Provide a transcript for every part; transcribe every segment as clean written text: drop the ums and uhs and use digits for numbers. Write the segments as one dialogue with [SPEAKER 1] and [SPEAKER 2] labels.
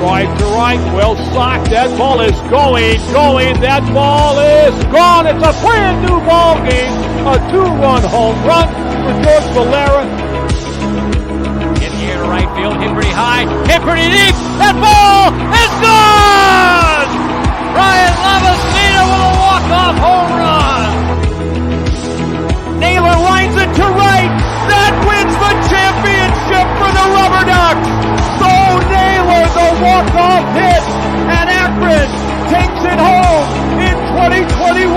[SPEAKER 1] Wide to right, well socked. That ball is going. That ball is gone. It's a brand new ball game. A 2-run home run for George Valera.
[SPEAKER 2] In the air to right field, hit pretty high, hit pretty deep. That ball is gone. Brian Lavacina with a walk-off home run. Naylor lines it to right. That wins the championship for the Rubber Ducks. Bo Naylor, the walk-off hit, and Akron takes it home in 2021.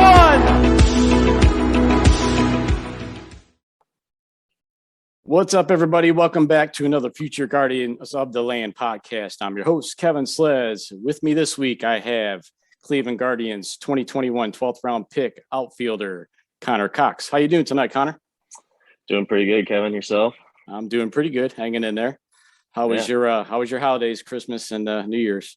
[SPEAKER 3] What's up, everybody? Welcome back to another Future Guardians of the Land podcast. I'm your host, Kevin Slez. With me this week, I have Cleveland Guardians 2021 12th round pick outfielder Connor Kokx. How you doing tonight, Connor?
[SPEAKER 4] Doing pretty good, Kevin. Yourself?
[SPEAKER 3] I'm doing pretty good, hanging in there. How was your holidays, Christmas and New Year's?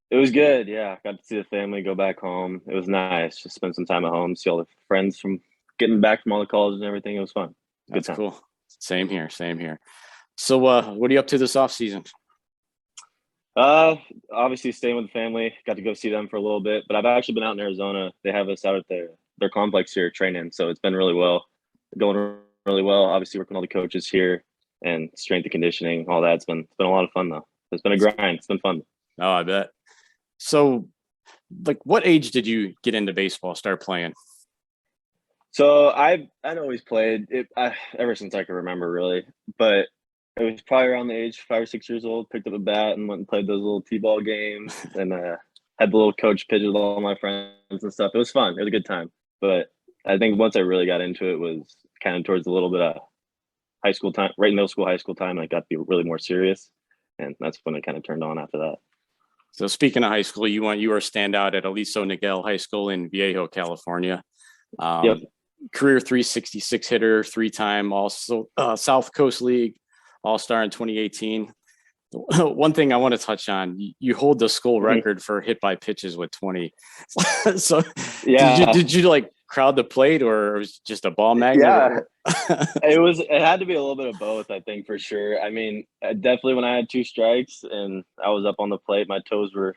[SPEAKER 4] It was good. Yeah, got to see the family, go back home. It was nice. Just spend some time at home, see all the friends from getting back from all the colleges and everything. It was fun. Good
[SPEAKER 3] That's
[SPEAKER 4] time.
[SPEAKER 3] cool. Same here. So, what are you up to this off season?
[SPEAKER 4] Obviously staying with the family. Got to go see them for a little bit, but I've actually been out in Arizona. They have us out at their complex here training, so it's been going really well. Obviously working with all the coaches here and strength and conditioning, all that. It's been a lot of fun though. It's been a grind. It's been fun.
[SPEAKER 3] Oh, I bet. So, what age did you get into baseball, start playing?
[SPEAKER 4] So I'd always played it ever since I can remember, really. But it was probably around the age 5 or 6 years old. Picked up a bat and went and played those little t-ball games, and had the little coach pitch with all my friends and stuff. It was fun. It was a good time. But I think once I really got into it was kind of towards a little bit of high school time, right middle school, high school time. I got to be really more serious, and that's when it kind of turned on after that.
[SPEAKER 3] So speaking of high school, you were a standout at Aliso Niguel High School in Viejo, California.
[SPEAKER 4] Yep.
[SPEAKER 3] Career 366 hitter, 3-time also South Coast League All-Star in 2018. One thing I want to touch on, you hold the school record for hit by pitches with 20. So
[SPEAKER 4] yeah,
[SPEAKER 3] did you crowd the plate, or was it just a ball magnet?
[SPEAKER 4] Yeah, it had to be a little bit of both, I think, for sure. I mean, definitely when I had 2 strikes and I was up on the plate, my toes were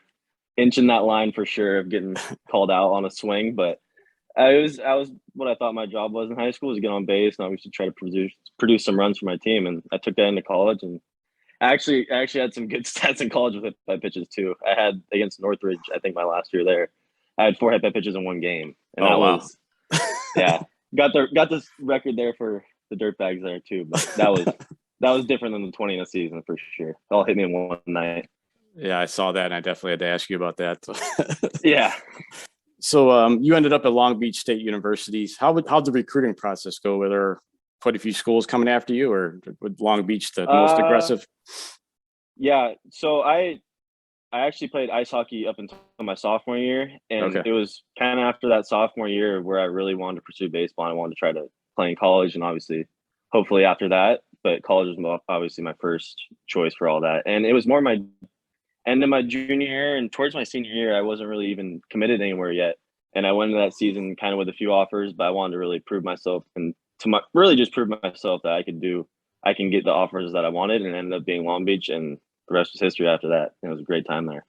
[SPEAKER 4] inching that line for sure of getting called out on a swing. But I was what I thought my job was in high school was to get on base and obviously try to produce some runs for my team. And I took that into college, and I actually had some good stats in college with hit by pitches too. I had against Northridge, I think my last year there, I had 4 hit by pitches in one game, and was yeah, got this record there for the dirtbags there too. But that was different than the 20 in a season for sure. It all hit me in one night.
[SPEAKER 3] Yeah, I saw that, and I definitely had to ask you about that.
[SPEAKER 4] Yeah.
[SPEAKER 3] So you ended up at Long Beach State University. How'd the recruiting process go? Were there quite a few schools coming after you, or with Long Beach the most aggressive?
[SPEAKER 4] Yeah, so I actually played ice hockey up until my sophomore year, and It was kind of after that sophomore year where I really wanted to pursue baseball. I wanted to try to play in college, and obviously, hopefully after that. But college was obviously my first choice for all that, and it was more my end of my junior year and towards my senior year. I wasn't really even committed anywhere yet, and I went into that season kind of with a few offers, but I wanted to really prove myself and really just prove myself that I can get the offers that I wanted, and ended up being Long Beach, and the rest was history after that. It was a great time there.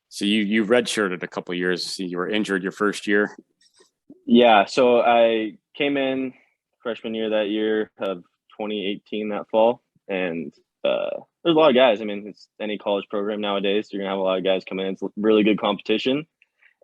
[SPEAKER 3] So you redshirted a couple of years. You were injured your first year.
[SPEAKER 4] Yeah, so I came in freshman year that year of 2018 that fall, and there's a lot of guys. I mean, it's any college program nowadays. So you're gonna have a lot of guys come in. It's really good competition,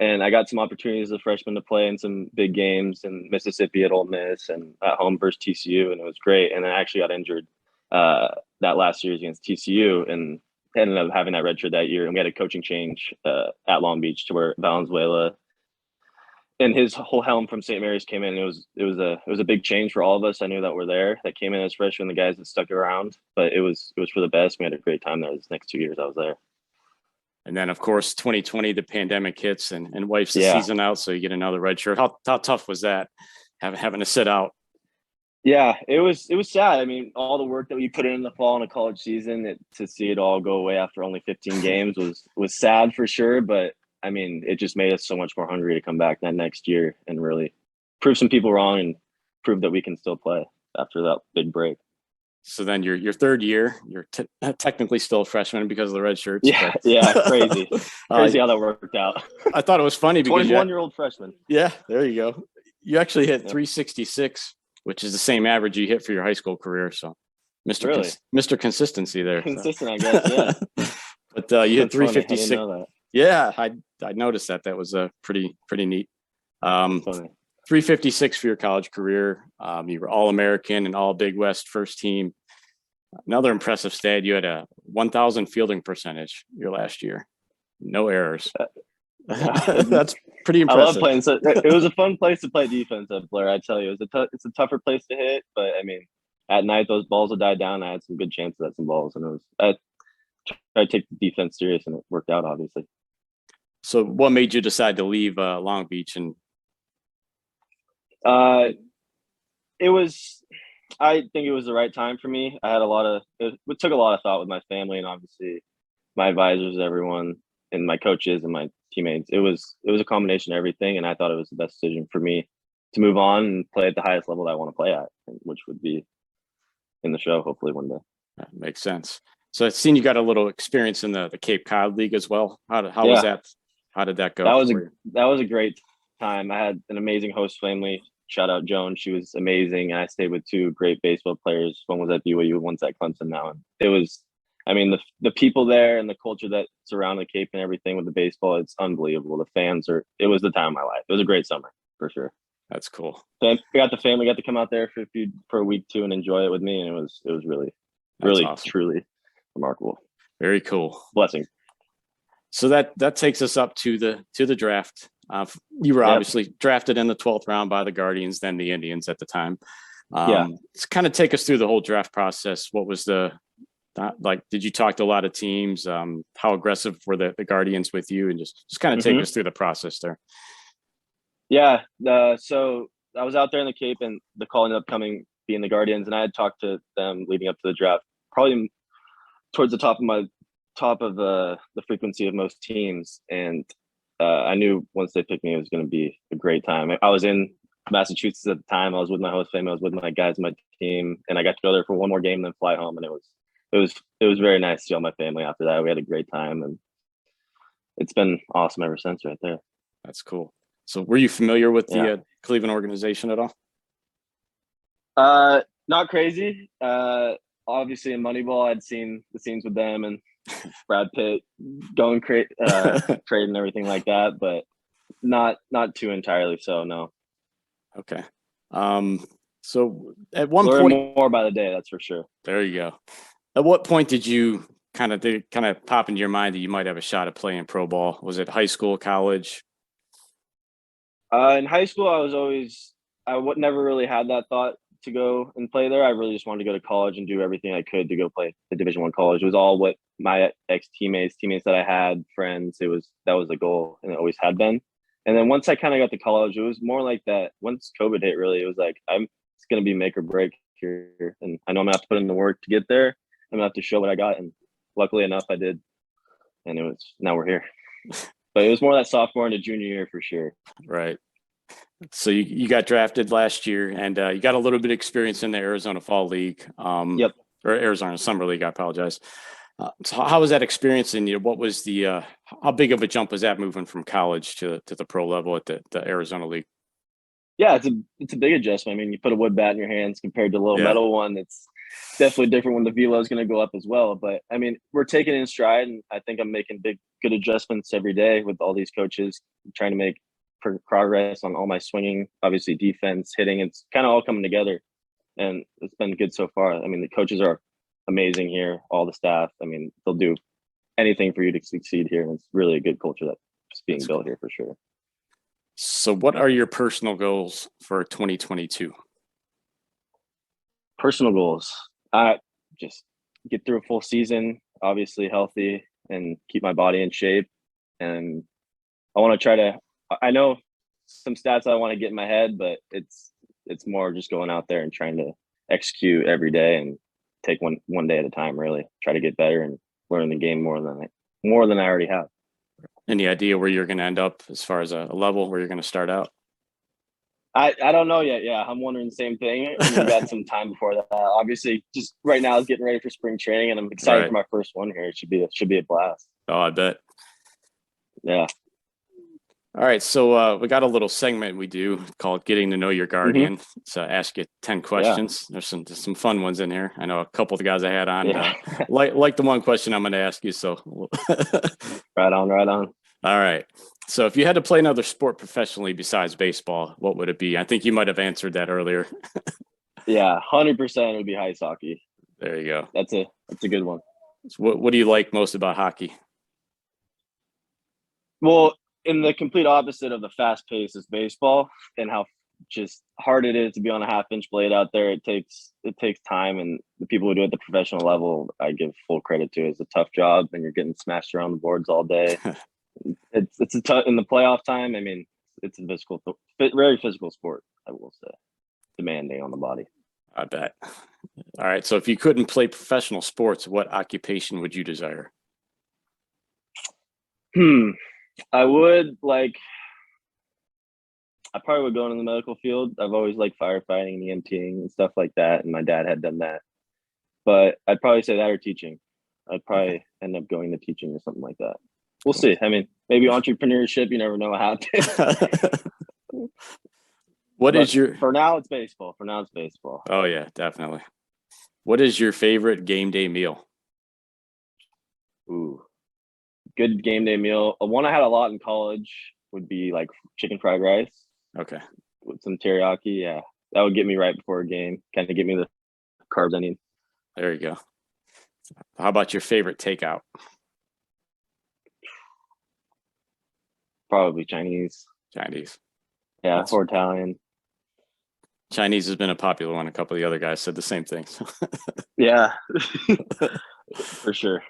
[SPEAKER 4] and I got some opportunities as a freshman to play in some big games in Mississippi at Ole Miss and at home versus TCU, and it was great. And then I actually got injured that last series against TCU, and ended up having that redshirt that year. And we had a coaching change at Long Beach to where Valenzuela and his whole helm from St. Mary's came in. It was a big change for all of us. I knew that were there that came in as freshmen, the guys that stuck around, but it was for the best. We had a great time there. These next 2 years I was there.
[SPEAKER 3] And then, of course, 2020, the pandemic hits and wipes the season out. So you get another red shirt. How tough was that, having to sit out?
[SPEAKER 4] Yeah, it was sad. I mean, all the work that we put in the fall in a college season, to see it all go away after only 15 games was sad for sure. But I mean, it just made us so much more hungry to come back that next year and really prove some people wrong and prove that we can still play after that big break.
[SPEAKER 3] So then your third year, you're technically still a freshman because of the red shirts.
[SPEAKER 4] Yeah, crazy. Crazy how that worked out.
[SPEAKER 3] I thought it was funny because
[SPEAKER 4] 21-year-old freshman.
[SPEAKER 3] Yeah, there you go. You actually hit 366, which is the same average you hit for your high school career. So Mr. Consistency there.
[SPEAKER 4] Consistent, I guess, yeah.
[SPEAKER 3] But you hit 356.
[SPEAKER 4] I didn't know that.
[SPEAKER 3] Yeah, I noticed that. That was pretty neat. 356 for your college career. You were All-American and all Big West first team. Another impressive stat, you had a 1,000 fielding percentage your last year. No errors. That's pretty impressive.
[SPEAKER 4] I love playing. So it was a fun place to play defense at Blair. I tell you, it's a tougher place to hit. But I mean, at night those balls would die down. I had some good chances at some balls, and I tried to take the defense serious, and it worked out obviously.
[SPEAKER 3] So, what made you decide to leave Long Beach? And
[SPEAKER 4] it was. I think it was the right time for me. I had it took a lot of thought with my family and obviously my advisors, everyone, and my coaches and my teammates. It was a combination of everything, and I thought it was the best decision for me to move on and play at the highest level that I want to play at, which would be in the show, hopefully one day.
[SPEAKER 3] That makes sense. So I've seen you got a little experience in the Cape Cod League as well. How was that? How did that go?
[SPEAKER 4] That was a great time. I had an amazing host family. Shout out Joan. She was amazing. And I stayed with two great baseball players. One was at BYU, one's at Clemson now. And it was, I mean, the people there and the culture that surround the Cape and everything with the baseball, it's unbelievable. The fans it was the time of my life. It was a great summer for sure.
[SPEAKER 3] That's cool.
[SPEAKER 4] So we got the family, got to come out there for a week too and enjoy it with me. And it was really,
[SPEAKER 3] awesome.
[SPEAKER 4] Truly remarkable.
[SPEAKER 3] Very cool.
[SPEAKER 4] Blessing.
[SPEAKER 3] So that takes us up to the draft. You were obviously drafted in the 12th round by the Guardians, then the Indians at the time. Let's kind of take us through the whole draft process. What was did you talk to a lot of teams? How aggressive were the Guardians with you? And just kind of take us through the process there.
[SPEAKER 4] Yeah. So I was out there in the Cape and the call ended up being the Guardians. And I had talked to them leading up to the draft, probably towards the top of the frequency of most teams. And I knew once they picked me, it was going to be a great time. I was in Massachusetts at the time. I was with my host family. I was with my guys, my team, and I got to go there for one more game and then fly home. And it was very nice to see all my family after that. We had a great time, and it's been awesome ever since right there.
[SPEAKER 3] That's cool. So were you familiar with the Cleveland organization at all?
[SPEAKER 4] Not crazy. Obviously in Moneyball, I'd seen the scenes with them and Brad Pitt going trade and everything like that, but not too entirely so, no.
[SPEAKER 3] Okay. So at one
[SPEAKER 4] Learn
[SPEAKER 3] point,
[SPEAKER 4] more by the day, that's for sure.
[SPEAKER 3] There you go. At what point did you kind of pop into your mind that you might have a shot at playing pro ball? Was it high school, college?
[SPEAKER 4] In high school, I never really had that thought to go and play there. I really just wanted to go to college and do everything I could to go play the Division I college. It was all what my teammates that I had, friends. That was the goal, and it always had been. And then once I kind of got to college, it was more like that. Once COVID hit, really, it was like it's going to be make or break here, and I know I'm gonna have to put in the work to get there. I'm gonna have to show what I got, and luckily enough, I did. And now we're here. But it was more that sophomore into junior year for sure.
[SPEAKER 3] Right. So you got drafted last year, and you got a little bit of experience in the Arizona Fall League.
[SPEAKER 4] Yep.
[SPEAKER 3] Or Arizona Summer League. I apologize. So how was that experience? And what was how big of a jump was that moving from college to the pro level at the Arizona League?
[SPEAKER 4] Yeah, it's a big adjustment. I mean, you put a wood bat in your hands compared to a little metal one. It's definitely different when the velo is going to go up as well. But I mean, we're taking it in stride, and I think I'm making good adjustments every day with all these coaches, trying to make progress on all my swinging, obviously defense, hitting. It's kind of all coming together, and it's been good so far. I mean, the coaches are amazing here, all the staff. I mean, they'll do anything for you to succeed here, and it's really a good culture that's being built here for sure.
[SPEAKER 3] So what are your personal goals for 2022?
[SPEAKER 4] Personal goals. Just get through a full season, obviously healthy, and keep my body in shape. And I want to try to, I know some stats I want to get in my head, but it's more just going out there and trying to execute every day and take one day at a time, really try to get better and learn the game more than I already have. Any
[SPEAKER 3] idea where you're going to end up as far as a level where you're going to start out?
[SPEAKER 4] I don't know yet. Yeah, I'm wondering the same thing. We got some time before that. Obviously, just right now is getting ready for spring training, and I'm excited for my first one here. It should be a blast.
[SPEAKER 3] Oh, I bet.
[SPEAKER 4] Yeah.
[SPEAKER 3] All right, so we got a little segment we do called "Getting to Know Your Guardian." So I ask you 10 questions. Yeah. There's some fun ones in here. I know a couple of the guys I had on like the one question I'm going to ask you. So
[SPEAKER 4] right on.
[SPEAKER 3] All right. So if you had to play another sport professionally besides baseball, what would it be? I think you might have answered that earlier.
[SPEAKER 4] Yeah, 100% it would be ice hockey.
[SPEAKER 3] There you go.
[SPEAKER 4] That's a good one.
[SPEAKER 3] So what do you like most about hockey?
[SPEAKER 4] Well, in the complete opposite of the fast pace is baseball, and how just hard it is to be on a 1/2-inch blade out there. It takes time, and the people who do it at the professional level, I give full credit to. It's a tough job, and you're getting smashed around the boards all day. It's a tough in the playoff time. I mean, it's a very physical sport. I will say, demanding on the body.
[SPEAKER 3] I bet. All right. So if you couldn't play professional sports, what occupation would you desire?
[SPEAKER 4] I probably would go into the medical field. I've always liked firefighting and EMTing and stuff like that, and my dad had done that. But I'd probably say that or teaching. I'd probably end up going to teaching or something like that. We'll see. I mean, maybe entrepreneurship. You never know what happens. For now, it's baseball.
[SPEAKER 3] Oh yeah, definitely. What is your favorite game day meal?
[SPEAKER 4] Ooh, good game day meal. One I had a lot in college would be like chicken fried rice.
[SPEAKER 3] Okay.
[SPEAKER 4] With some teriyaki. Yeah, that would get me right before a game. Kind of get me the carbs I need.
[SPEAKER 3] There you go. How about your favorite takeout?
[SPEAKER 4] Probably Chinese. Yeah, or Italian.
[SPEAKER 3] Chinese has been a popular one. A couple of the other guys said the same thing.
[SPEAKER 4] Yeah, for sure.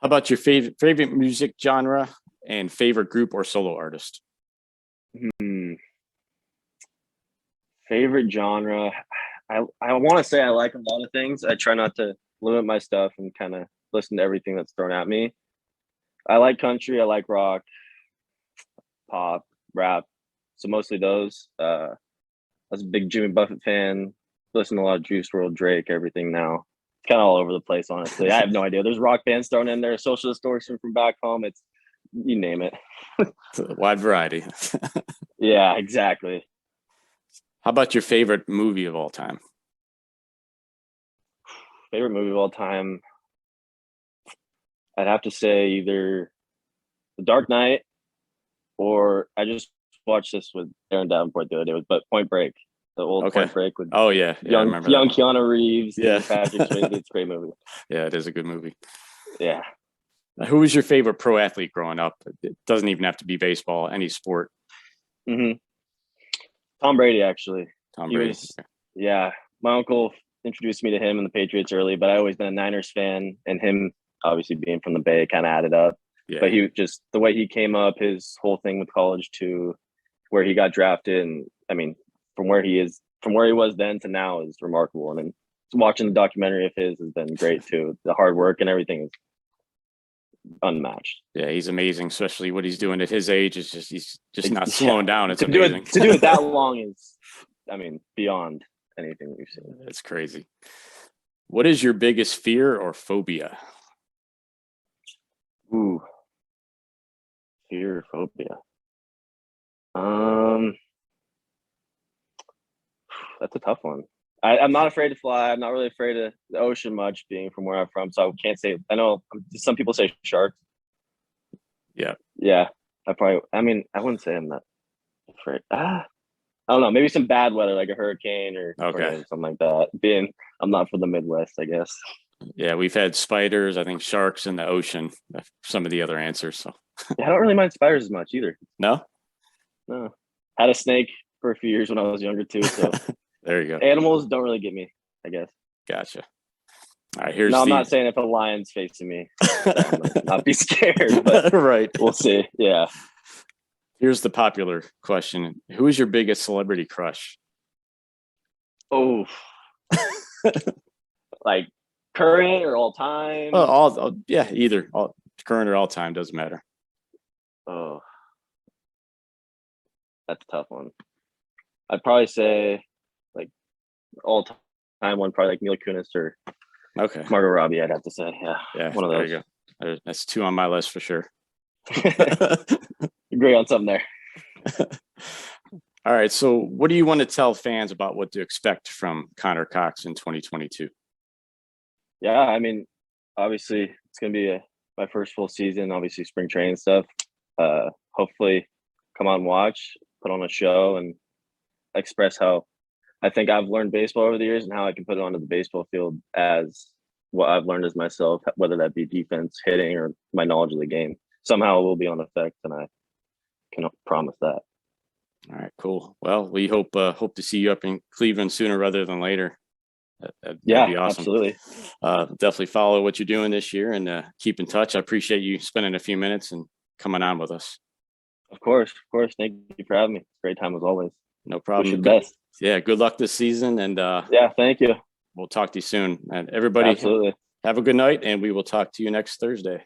[SPEAKER 3] How about your favorite music genre and favorite group or solo artist?
[SPEAKER 4] Favorite genre. I want to say I like a lot of things. I try not to limit my stuff and kind of listen to everything that's thrown at me. I like country. I like rock, pop, rap. So mostly those. I was a big Jimmy Buffett fan. Listen to a lot of Juice WRLD, Drake, everything now. It's kind of all over the place, honestly. I have no idea. There's rock bands thrown in there, Social Distortion from back home. It's, you name it.
[SPEAKER 3] It's a wide variety.
[SPEAKER 4] Yeah, exactly.
[SPEAKER 3] How about your favorite movie of all time?
[SPEAKER 4] Favorite movie of all time? I'd have to say either The Dark Knight, or I just watched this with Aaron Davenport the other day, but Point Break, the old Point Break with young Keanu Reeves, Patrick Swayze. It's a great movie.
[SPEAKER 3] Yeah, it is a good movie.
[SPEAKER 4] Yeah.
[SPEAKER 3] Who was your favorite pro athlete growing up? It doesn't even have to be baseball, any sport.
[SPEAKER 4] Tom Brady, actually.
[SPEAKER 3] Tom Brady.
[SPEAKER 4] Yeah, my uncle introduced me to him and the Patriots early, but I always been a Niners fan, and him obviously being from the Bay kind of added up.
[SPEAKER 3] Yeah.
[SPEAKER 4] But he just, the way he came up, his whole thing with college to where he got drafted, and I mean, from where he was then to now is remarkable. And then watching the documentary of his has been great too. The hard work and everything is unmatched.
[SPEAKER 3] Yeah, he's amazing, especially what he's doing at his age. He's just not slowing down. It's amazing.
[SPEAKER 4] To do it that long is, I mean, beyond anything we've seen.
[SPEAKER 3] It's crazy. What is your biggest fear or phobia?
[SPEAKER 4] Ooh, fear or phobia. That's a tough one. I'm not afraid to fly. I'm not really afraid of the ocean much, being from where I'm from. So I can't say. I know some people say sharks.
[SPEAKER 3] Yeah.
[SPEAKER 4] Yeah. I wouldn't say I'm not afraid. I don't know. Maybe some bad weather, like a hurricane or something like that. I'm not from the Midwest, I guess.
[SPEAKER 3] Yeah, we've had spiders, I think sharks in the ocean. Some of the other answers. So
[SPEAKER 4] yeah, I don't really mind spiders as much either.
[SPEAKER 3] No.
[SPEAKER 4] Had a snake for a few years when I was younger too. So
[SPEAKER 3] there you go.
[SPEAKER 4] Animals don't really get me, I guess.
[SPEAKER 3] Gotcha. All right, I'm
[SPEAKER 4] not saying if a lion's facing me, I might not be scared, but
[SPEAKER 3] right.
[SPEAKER 4] We'll see. Yeah.
[SPEAKER 3] Here's the popular question. Who is your biggest celebrity crush?
[SPEAKER 4] Oh, like current or all time?
[SPEAKER 3] Either current or all time, doesn't matter.
[SPEAKER 4] Oh, that's a tough one. I'd probably say like all time one, probably like Mila Kunis or
[SPEAKER 3] Okay.
[SPEAKER 4] Margot Robbie. I'd have to say,
[SPEAKER 3] Yeah.
[SPEAKER 4] one of
[SPEAKER 3] there
[SPEAKER 4] those.
[SPEAKER 3] you go. That's 2 on my list for sure.
[SPEAKER 4] Agree on something there.
[SPEAKER 3] All right. So what do you want to tell fans about what to expect from Connor Kokx in 2022?
[SPEAKER 4] Yeah, I mean, obviously it's going to be my first full season, obviously spring training stuff. Hopefully come on, watch, put on a show, and express how I think I've learned baseball over the years and how I can put it onto the baseball field as what I've learned as myself, whether that be defense, hitting, or my knowledge of the game. Somehow it will be on effect, and I can promise that.
[SPEAKER 3] All right, cool. Well, we hope to see you up in Cleveland sooner rather than later. That'd be awesome.
[SPEAKER 4] Absolutely.
[SPEAKER 3] Definitely follow what you're doing this year and keep in touch. I appreciate you spending a few minutes and coming on with us.
[SPEAKER 4] Of course. Thank you for having me. It's a great time as always.
[SPEAKER 3] No problem.
[SPEAKER 4] Wish you the best.
[SPEAKER 3] Yeah, good luck this season, and
[SPEAKER 4] yeah, thank you.
[SPEAKER 3] We'll talk to you soon. And everybody,
[SPEAKER 4] Absolutely.
[SPEAKER 3] have a good night, and we will talk to you next Thursday.